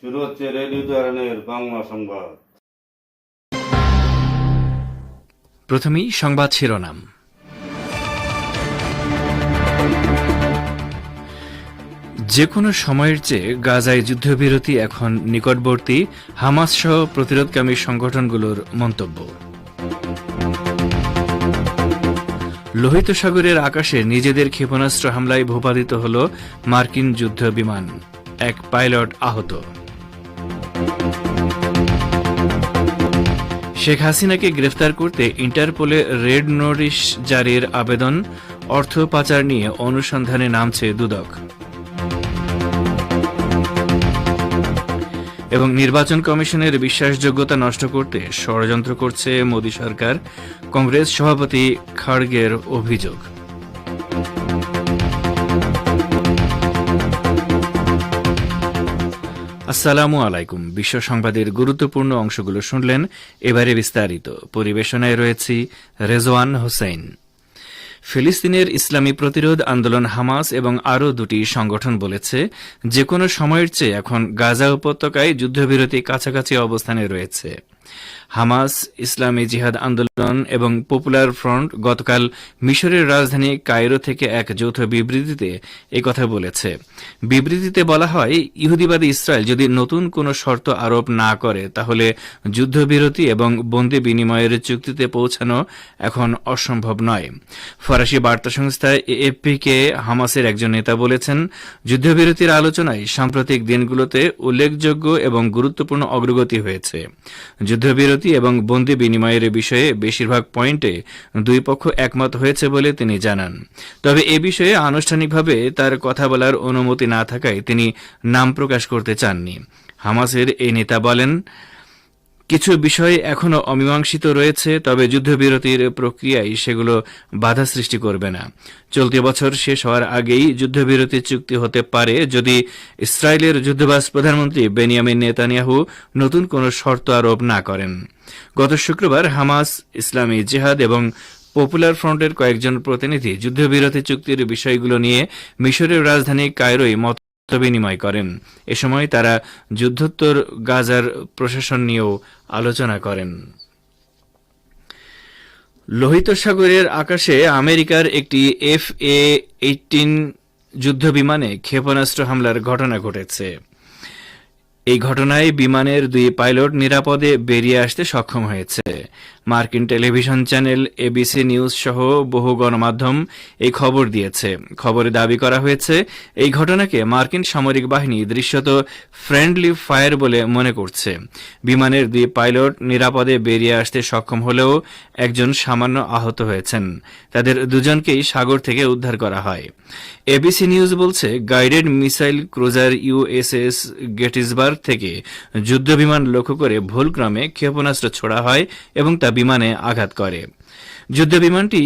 শুরু হচ্ছে রেডিও তেহরানের বাংলা সংবাদ। প্রথমেই সংবাদ শিরোনাম। যে কোনো সময়ের চেয়ে গাজায় যুদ্ধবিরতি এখন নিকটবর্তী, হামাস সহ প্রতিরোধকামী সংগঠনগুলোর মন্তব্য। লোহিত সাগরের আকাশে নিজেদের ক্ষেপণাস্ত্র হামলায় ভূপাতিত হল মার্কিন যুদ্ধ বিমান, এক পাইলট আহত। শেখ হাসিনাকে গ্রেফতার করতে ইন্টারপোলে রেড নোটিশ জারির আবেদন, অর্থ পাচার নিয়ে অনুসন্ধানে নামছে দুদক। এবং নির্বাচন কমিশনের বিশ্বাসযোগ্যতা নষ্ট করতে ষড়যন্ত্র করছে মোদী সরকার, কংগ্রেস সভাপতি খাড়গের অভিযোগ। আসসালামু আলাইকুম। বিশ্ব সংবাদের গুরুত্বপূর্ণ অংশগুলো শুনলেন, এবারে বিস্তারিত। পরিবেশনায় রয়েছি রেজওয়ান হোসেন। ফিলিস্তিনের ইসলামী প্রতিরোধ আন্দোলন হামাস এবং আরও দুটি সংগঠন বলেছে, যে কোনো সময়ের চেয়ে এখন গাজা উপত্যকায় যুদ্ধবিরতি কাছাকাছি অবস্থানে রয়েছে। হামাস, ইসলামী জিহাদ আন্দোলন এবং পপুলার ফ্রন্ট গতকাল মিশরের রাজধানী কায়রো থেকে এক যৌথ বিবৃতিতে একথা বলেছে। বিবৃতিতে বলা হয়, ইহুদিবাদী ইসরায়েল যদি নতুন কোনো শর্ত আরোপ না করে তাহলে যুদ্ধবিরতি এবং বন্দি বিনিময়ের চুক্তিতে পৌঁছানো এখন অসম্ভব নয়। ফরাসি বার্তা সংস্থা এএফপিকে হামাসের একজন নেতা বলেছেন, যুদ্ধবিরতির আলোচনায় সাম্প্রতিক দিনগুলোতে উল্লেখযোগ্য এবং গুরুত্বপূর্ণ অগ্রগতি হয়েছে। যুদ্ধবিরতি এবং বন্দি বিনিময়ের বিষয়ে বেশিরভাগ পয়েন্টে দুই পক্ষ একমত হয়েছে বলে তিনি জানান। তবে এ বিষয়ে আনুষ্ঠানিকভাবে তার কথা বলার অনুমতি না থাকায় তিনি নাম প্রকাশ করতে চাননি। হামাসের এই নেতা বলেন, কিছু বিষয় এখনও অমীমাংসিত রয়েছে, তবে যুদ্ধবিরতির প্রক্রিয়ায় সেগুলো বাধা সৃষ্টি করবে না। চলতি বছর শেষ হওয়ার আগেই যুদ্ধবিরতি চুক্তি হতে পারে যদি ইসরায়েলের যুদ্ধবাজ প্রধানমন্ত্রী বেনিয়ামিন নেতানিয়াহু নতুন কোনো শর্ত আরোপ না করেন। গত শুক্রবার হামাস, ইসলামী জিহাদ এবং পপুলার ফ্রন্টের কয়েকজন প্রতিনিধি যুদ্ধবিরতি চুক্তির বিষয়গুলো নিয়ে মিশরের রাজধানী কায়রোয় মত বিনিময় করেন। এ সময় তারা যুদ্ধোত্তর গাজার প্রশাসন নিয়েও আলোচনা করেন। লোহিত সাগরের আকাশে আমেরিকার একটি FA-18 যুদ্ধবিমানে ক্ষেপণাস্ত্র হামলার ঘটনা ঘটেছে। এই ঘটনায় বিমানের দুই পাইলট নিরাপদে বেরিয়ে আসতে সক্ষম হয়েছে। মার্কিন টেলিভিশন চ্যানেল ABC নিউজ সহ বহু গণমাধ্যম এই খবর দিয়েছে। খবরে দাবি করা হয়েছে, এই ঘটনাকে মার্কিন সামরিক বাহিনী দৃশ্যত ফ্রেন্ডলি ফায়ার বলে মনে করছে। বিমানের দুই পাইলট নিরাপদে বেরিয়ে আসতে সক্ষম হলেও একজন সামান্য আহত হয়েছেন। তাদের দুজনকেই সাগর থেকে উদ্ধার করা হয়। ABC নিউজ বলছে, guided missile cruiser USS Gettysburg থেকে যুদ্ধবিমান লক্ষ্য করে ভুলক্রমে ক্ষেপণাস্ত্র ছোড়া হয় এবং তা বিমানে আঘাত করে। যুদ্ধবিমানটি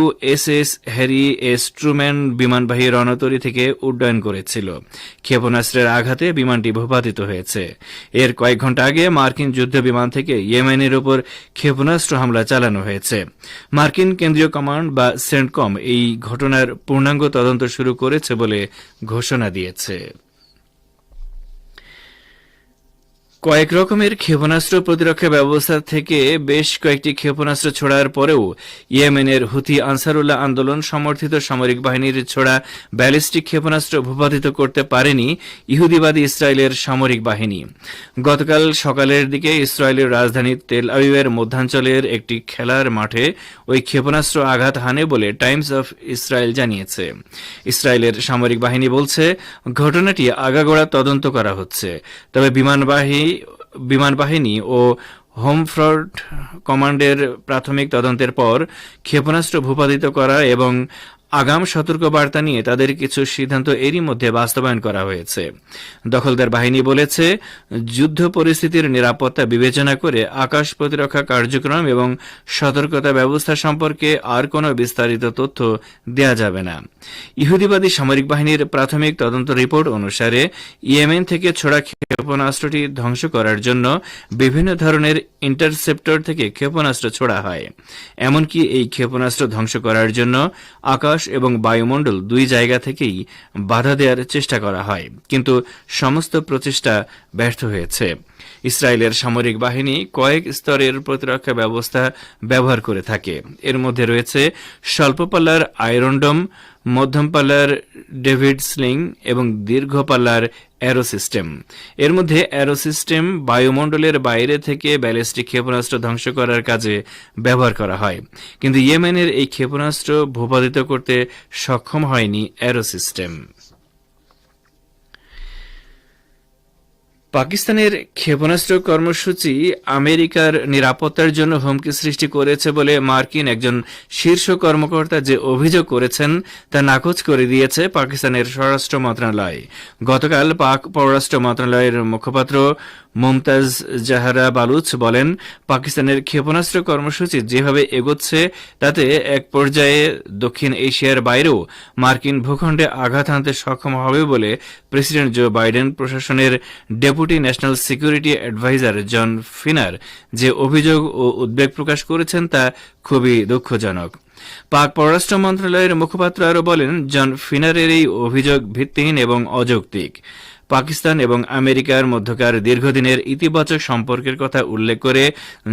USS হ্যারি এস ট্রুম্যান বিমানবাহী রণতরী থেকে উড্ডয়ন করেছিল। ক্ষেপণাস্ত্রের আঘাতে বিমানটি ভূপাতিত হয়েছে। এর কয়েক ঘণ্টা আগে মার্কিন যুদ্ধবিমান থেকে ইয়েমেনের উপর ক্ষেপণাস্ত্র হামলা চালানো হয়েছে। মার্কিন কেন্দ্রীয় কমান্ড বা সেন্টকম এই ঘটনার পূর্ণাঙ্গ তদন্ত শুরু করেছে বলে ঘোষণা দিয়েছে। কয়েক রকমের ক্ষেপণাস্ত্র প্রতিরক্ষা ব্যবস্থা থেকে বেশ কয়েকটি ক্ষেপণাস্ত্র ছোড়ার পরেও ইয়েমেনের হুথি আনসারুল্লাহ আন্দোলন সমর্থিত সামরিক বাহিনীর ছোড়া ব্যালিস্টিক ক্ষেপণাস্ত্র ভূপাতিত করতে পারেনি ইহুদিবাদী ইসরায়েলের সামরিক বাহিনী। গতকাল সকালের দিকে ইসরায়েলের রাজধানী তেল আবিবের মধ্যাঞ্চলের একটি খেলার মাঠে ওই ক্ষেপণাস্ত্র আঘাত হানে বলে টাইমস অফ ইসরায়েল জানিয়েছে। ইসরায়েলের সামরিক বাহিনী বলছে, ঘটনাটি আগাগোড়া তদন্ত করা হচ্ছে। তবে বিমানবাহিনী ও হোমফ্রন্ট কমান্ডের প্রাথমিক তদন্তের পর ক্ষেপণাস্ত্র ভূপাতিত করা এবং আগাম সতর্কবার্তা নিয়ে তাদের কিছু সিদ্ধান্ত এরই মধ্যে বাস্তবায়ন করা হয়েছে। দখলদার বাহিনী বলেছে, যুদ্ধ পরিস্থিতির নিরাপত্তা বিবেচনা করে আকাশ প্রতিরক্ষা কার্যক্রম এবং সতর্কতা ব্যবস্থা সম্পর্কে আর কোনো বিস্তারিত তথ্য দেয়া যাবে না। ইহুদিবাদী সামরিক বাহিনীর প্রাথমিক তদন্ত রিপোর্ট অনুসারে ইয়েমেন থেকে ছোড়া ক্ষেপণাস্ত্রটি ধ্বংস করার জন্য বিভিন্ন ধরনের ইন্টারসেপ্টর থেকে ক্ষেপণাস্ত্র ছোড়া হয়। এমনকি এই ক্ষেপণাস্ত্র ধ্বংস করার জন্য আকাশ আকাশ এবং বায়ুমণ্ডল দুই জায়গা থেকেই বাধা দেওয়ার চেষ্টা করা হয়, কিন্তু সমস্ত প্রচেষ্টা ব্যর্থ হয়েছে। ইসরায়েলের সামরিক বাহিনী কয়েক স্তরের প্রতিরক্ষা ব্যবস্থা ব্যবহার করে থাকে। এর মধ্যে রয়েছে স্বল্প পাল্লার আয়রন ডোম, মধ্যম পাল্লার ডেভিড স্লিং এবং দীর্ঘ পাল্লার অ্যারো সিস্টেম। এর মধ্যে অ্যারো সিস্টেম বায়ুমণ্ডলের বাইরে থেকে ব্যালিস্টিক ক্ষেপণাস্ত্র ধ্বংস করার কাজে ব্যবহার করা হয়, কিন্তু ইয়েমেনের এই ক্ষেপণাস্ত্র ভূপাতিত করতে সক্ষম হয়নি অ্যারো সিস্টেম। পাকিস্তানের ক্ষেপণাস্ত্র কর্মসূচি আমেরিকার নিরাপত্তার জন্য হুমকি সৃষ্টি করেছে বলে মার্কিন একজন শীর্ষ কর্মকর্তা যে অভিযোগ করেছেন তা নাকচ করে দিয়েছে পাকিস্তানের স্বরাষ্ট্র মন্ত্রণালয়। গতকাল পাক পররাষ্ট্র মন্ত্রণালয়ের মুখপাত্র মুমতাজ জাহারা বালুচ বলেন, পাকিস্তানের ক্ষেপণাস্ত্র কর্মসূচি যেভাবে এগোচ্ছে তাতে এক পর্যায়ে দক্ষিণ এশিয়ার বাইরেও মার্কিন ভূখণ্ডে আঘাত হানতে সক্ষম হবে বলে প্রেসিডেন্ট জো বাইডেন প্রশাসনের ডেপুটি ন্যাশনাল সিকিউরিটি অ্যাডভাইজার জন ফিনার যে অভিযোগ ও উদ্বেগ প্রকাশ করেছেন তা খুবই দুঃখজনক। পাক পররাষ্ট্র মন্ত্রণালয়ের মুখপাত্র আরও বলেন, জন ফিনারের এই অভিযোগ ভিত্তিহীন এবং অযৌক্তিক। পাকিস্তান এবং আমেরিকার মধ্যকার দীর্ঘদিনের ইতিবাচক সম্পর্কের কথা উল্লেখ করে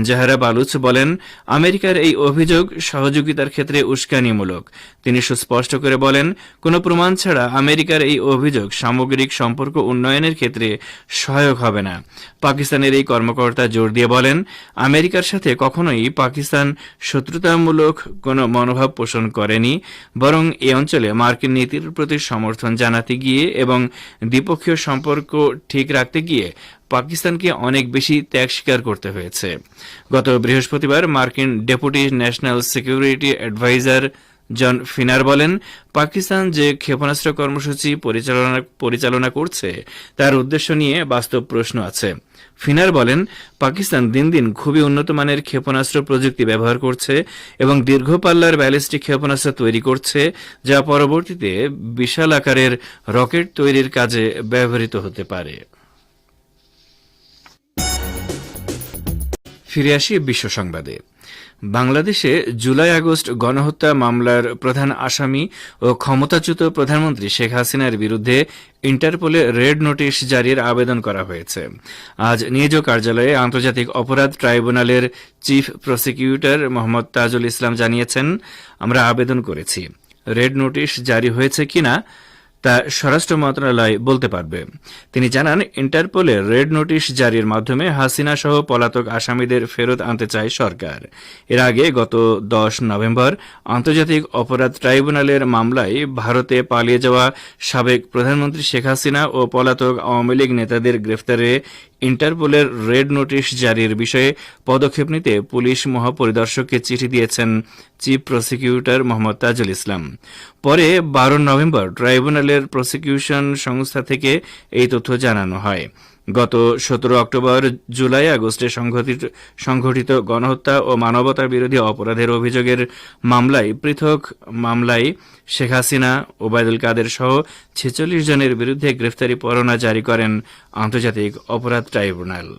জাহারা বালুচ বলেন, আমেরিকার এই অভিযোগ সহযোগিতার ক্ষেত্রে উস্কানিমূলক। তিনি সুস্পষ্ট করে বলেন, কোনো প্রমাণ ছাড়া আমেরিকার এই অভিযোগ সামগ্রিক সম্পর্ক উন্নয়নের ক্ষেত্রে সহায়ক হবে না। পাকিস্তানের এই কর্মকর্তা জোর দিয়ে বলেন, আমেরিকার সাথে কখনোই পাকিস্তান শত্রুতামূলক কোনো মনোভাব পোষণ করেনি, বরং এই অঞ্চলে মার্কিন নীতির প্রতি সমর্থন জানাতে গিয়ে এবং দ্বিপক্ষীয় সম্পর্ক ঠিক রাখতে গিয়ে পাকিস্তানকে অনেক বেশি ত্যাগ স্বীকার করতে হয়েছে। গত বৃহস্পতিবার মার্কিন ডেপুটি ন্যাশনাল সিকিউরিটি অ্যাডভাইজার জন ফিনার বলেন, পাকিস্তান যে ক্ষেপণাস্ত্র কর্মসূচি পরিচালনা করছে তার উদ্দেশ্য নিয়ে বাস্তব প্রশ্ন আছে। ফিনার বলেন, পাকিস্তান দিন দিন খুবই উন্নত মানের ক্ষেপণাস্ত্র প্রযুক্তি ব্যবহার করছে এবং দীর্ঘ পাল্লার ব্যালিস্টিক ক্ষেপণাস্ত্র তৈরি করছে, যা পরবর্তীতে বিশাল আকারের রকেট তৈরির কাজে ব্যবহৃত হতে পারে। ফিরে আসি বিশ্ব সংবাদে। বাংলাদেশে জুলাই আগস্ট গণহত্যা মামলার প্রধান আসামি ও ক্ষমতাচ্যুত প্রধানমন্ত্রী শেখ হাসিনার বিরুদ্ধে ইন্টারপোলে রেড নোটিশ জারির আবেদন করা হয়েছে। আজ নিজ কার্যালয়ে আন্তর্জাতিক অপরাধ ট্রাইব্যুনালের চিফ প্রসিকিউটর মোহাম্মদ তাজুল ইসলাম জানিয়েছেন, আমরা আবেদন করেছি। রেড নোটিশ জারি হয়েছে কিনা তা স্বরাষ্ট্র মন্ত্রণালয় বলতে পারবে। তিনি জানান, ইন্টারপোলের রেড নোটিশ জারির মাধ্যমে হাসিনা সহ পলাতক আসামিদের ফেরত আনতে চায় সরকার। এর আগে গত 10 নভেম্বর আন্তর্জাতিক অপরাধ ট্রাইব্যুনালের মামলায় ভারতে পালিয়ে যাওয়া সাবেক প্রধানমন্ত্রী শেখ হাসিনা ও পলাতক আওয়ামী লীগ নেতাদের গ্রেফতারে ইন্টারপোলের রেড নোটিশ জারির বিষয়ে পদক্ষেপ নিতে পুলিশ মহাপরিদর্শককে চিঠি দিয়েছেন চিফ প্রসিকিউটর মোহাম্মদ তাজুল ইসলাম। পরে 12 নভেম্বর ট্রাইব্যুনালের প্রসিকিউশন সংস্থা থেকে এই তথ্য জানানো হয়। গত 17 অক্টোবর জুলাই আগস্টে সংঘটিত গণহত্যা ও মানবতা বিরোধী অপরাধের অভিযোগের পৃথক মামলায় শেখ হাসিনা, ওবায়দুল কাদের সহ 46 জনের বিরুদ্ধে গ্রেফতারি পরোয়ানা জারি করেন আন্তর্জাতিক অপরাধ ট্রাইব্যুনাল।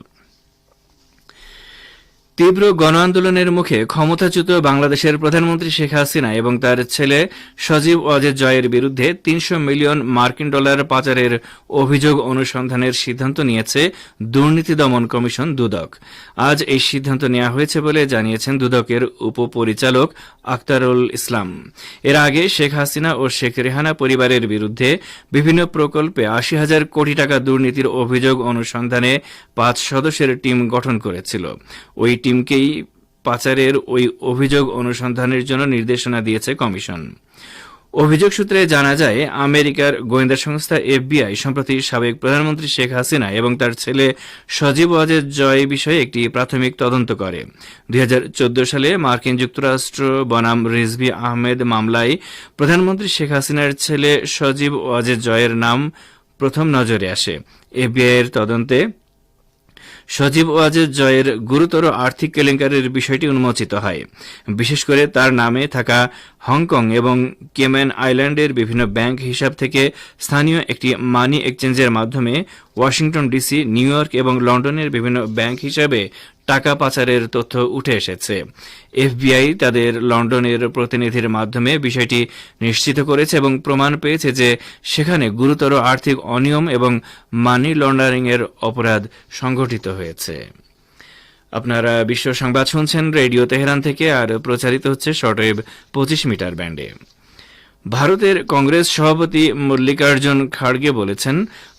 তীব্র গণ আন্দোলনের মুখে ক্ষমতাচ্যুত বাংলাদেশের প্রধানমন্ত্রী শেখ হাসিনা এবং তার ছেলে সজীব ওয়াজেদ জয়ের বিরুদ্ধে 300 মিলিয়ন মার্কিন ডলার পাচারের অভিযোগ অনুসন্ধানের সিদ্ধান্ত নিয়েছে দুর্নীতি দমন কমিশন দুদক। আজ এই সিদ্ধান্ত নেওয়া হয়েছে বলে জানিয়েছেন দুদকের উপপরিচালক আখতারুল ইসলাম। এর আগে শেখ হাসিনা ও শেখ রেহানা পরিবারের বিরুদ্ধে বিভিন্ন প্রকল্পে 80,000 কোটি টাকা দুর্নীতির অভিযোগ অনুসন্ধানে 5 সদস্যের টিম গঠন করেছিল। ওই টিমকেই পাচারের ওই অভিযোগ অনুসন্ধানের জন্য নির্দেশনা দিয়েছে কমিশন। অভিযোগ সূত্রে জানা যায়, আমেরিকার গোয়েন্দা সংস্থা FBI সম্প্রতি সাবেক প্রধানমন্ত্রী শেখ হাসিনা এবং তার ছেলে সজীব ওয়াজেদ জয় বিষয়ে একটি প্রাথমিক তদন্ত করে। 2014 সালে মার্কিন যুক্তরাষ্ট্র বনাম রিজভী আহমেদ মামলায় প্রধানমন্ত্রী শেখ হাসিনার ছেলে সজীব ওয়াজেদ জয়ের নাম প্রথম নজরে আসে। FBI এর তদন্তে সজীব ওয়াজেদ জয়ের গুরুতর আর্থিক কেলেঙ্কারির বিষয়টি উন্মোচিত হয়। বিশেষ করে তার নামে থাকা হংকং এবং কেম্যান আইল্যান্ডের বিভিন্ন ব্যাংক হিসাব থেকে স্থানীয় একটি মানি এক্সচেঞ্জের মাধ্যমে ওয়াশিংটন ডিসি, নিউ ইয়র্ক এবং লন্ডনের বিভিন্ন ব্যাংক হিসাবে টাকা পাচারের তথ্য উঠে এসেছে। এফবিআই তাদের লন্ডনের প্রতিনিধির মাধ্যমে বিষয়টি নিশ্চিত করেছে এবং প্রমাণ পেয়েছে যে সেখানে গুরুতর আর্থিক অনিয়ম এবং মানি লন্ডারিং এর অপরাধ সংঘটিত হয়েছে। আপনারা বিশ্ব সংবাদ শুনছেন রেডিও তেহরান থেকে, আর প্রচারিত হচ্ছে শর্টওয়েভ 25 মিটার ব্যান্ডে। ভারতের কংগ্রেস সভাপতি মল্লিকার্জুন খাড়গে বলেছেন,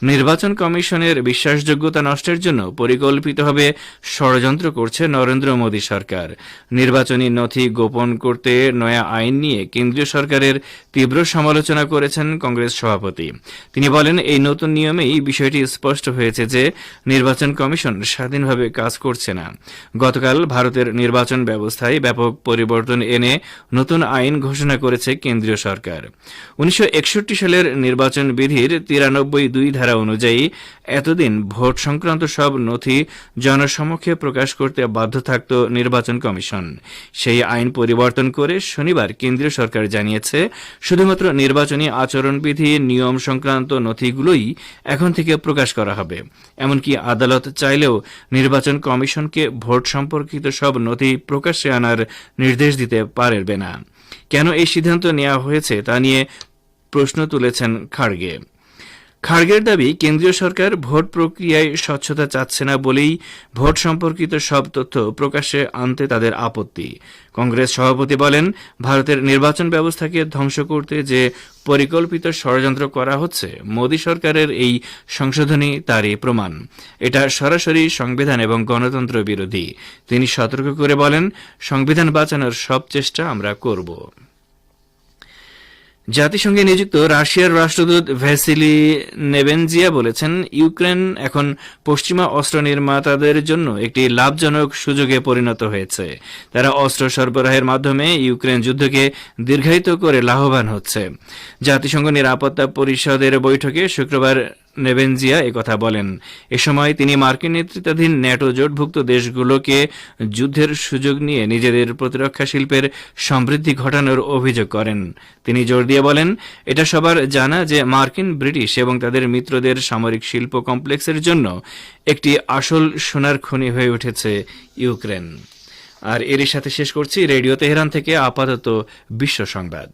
নির্বাচন কমিশনের বিশ্বাসযোগ্যতা নষ্টের জন্য পরিকল্পিতভাবে ষড়যন্ত্র করছে নরেন্দ্র মোদী সরকার। নির্বাচনী নথি গোপন করতে নয়া আইন নিয়ে কেন্দ্রীয় সরকারের তীব্র সমালোচনা করেছেন কংগ্রেস সভাপতি। তিনি বলেন, এই নতুন নিয়মেই বিষয়টি স্পষ্ট হয়েছে যে নির্বাচন কমিশন স্বাধীনভাবে কাজ করছে না। গতকাল ভারতের নির্বাচন ব্যবস্থায় ব্যাপক পরিবর্তন এনে নতুন আইন ঘোষণা করেছে কেন্দ্রীয় সরকার। 1961 সালের নির্বাচন বিধির 93(2) ধারা অনুযায়ী এতদিন ভোট সংক্রান্ত সব নথি জনসমক্ষে প্রকাশ করতে বাধ্য থাকত নির্বাচন কমিশন। সেই আইন পরিবর্তন করে শনিবার কেন্দ্রীয় সরকার জানিয়েছে, শুধুমাত্র নির্বাচনী আচরণবিধি নিয়ম সংক্রান্ত নথিগুলোই এখন থেকে প্রকাশ করা হবে। এমনকি আদালত চাইলেও নির্বাচন কমিশনকে ভোট সম্পর্কিত সব নথি প্রকাশ্যে আনার নির্দেশ দিতে পারবে না। কেন এই সিদ্ধান্ত নেওয়া হয়েছে তা নিয়ে প্রশ্ন তুলেছেন খাড়গে। খাড়গের দাবি, কেন্দ্রীয় সরকার ভোট প্রক্রিয়ায় স্বচ্ছতা চাচ্ছে না বলেই ভোট সম্পর্কিত সব তথ্য প্রকাশ্যে আনতে তাদের আপত্তি। কংগ্রেস সভাপতি বলেন, ভারতের নির্বাচন ব্যবস্থাকে ধ্বংস করতে যে পরিকল্পিত ষড়যন্ত্র করা হচ্ছে, মোদী সরকারের এই সংশোধনী তারই প্রমাণ। এটা সরাসরি সংবিধান এবং গণতন্ত্র বিরোধী। তিনি সতর্ক করে বলেন, সংবিধান বাঁচানোর সব চেষ্টা আমরা করব। জাতিসংঘে নিযুক্ত রাশিয়ার রাষ্ট্রদূত ভ্যাসিলি নেবেনজিয়া বলেছেন, ইউক্রেন এখন পশ্চিমা অস্ত্র নির্মাতাদের জন্য একটি লাভজনক সুযোগে পরিণত হয়েছে। তারা অস্ত্র সরবরাহের মাধ্যমে ইউক্রেন যুদ্ধকে দীর্ঘায়িত করে লাভবান হচ্ছে। জাতিসংঘ নিরাপত্তা পরিষদের বৈঠকে শুক্রবার নেবেনজিয়া একথা বলেন। এ সময় তিনি মার্কিন নেতৃত্বাধীন ন্যাটো জোটভুক্ত দেশগুলোকে যুদ্ধের সুযোগ নিয়ে নিজেদের প্রতিরক্ষা শিল্পের সমৃদ্ধি ঘটানোর অভিযোগ করেন। তিনি জোর দিয়ে বলেন, এটা সবার জানা যে মার্কিন, ব্রিটিশ এবং তাদের মিত্রদের সামরিক শিল্প কমপ্লেক্সের জন্য একটি আসল সোনার খনি হয়ে উঠেছে ইউক্রেন। আর এরই সাথে শেষ করছি রেডিও তেহরান থেকে আপাতত বিশ্ব সংবাদ।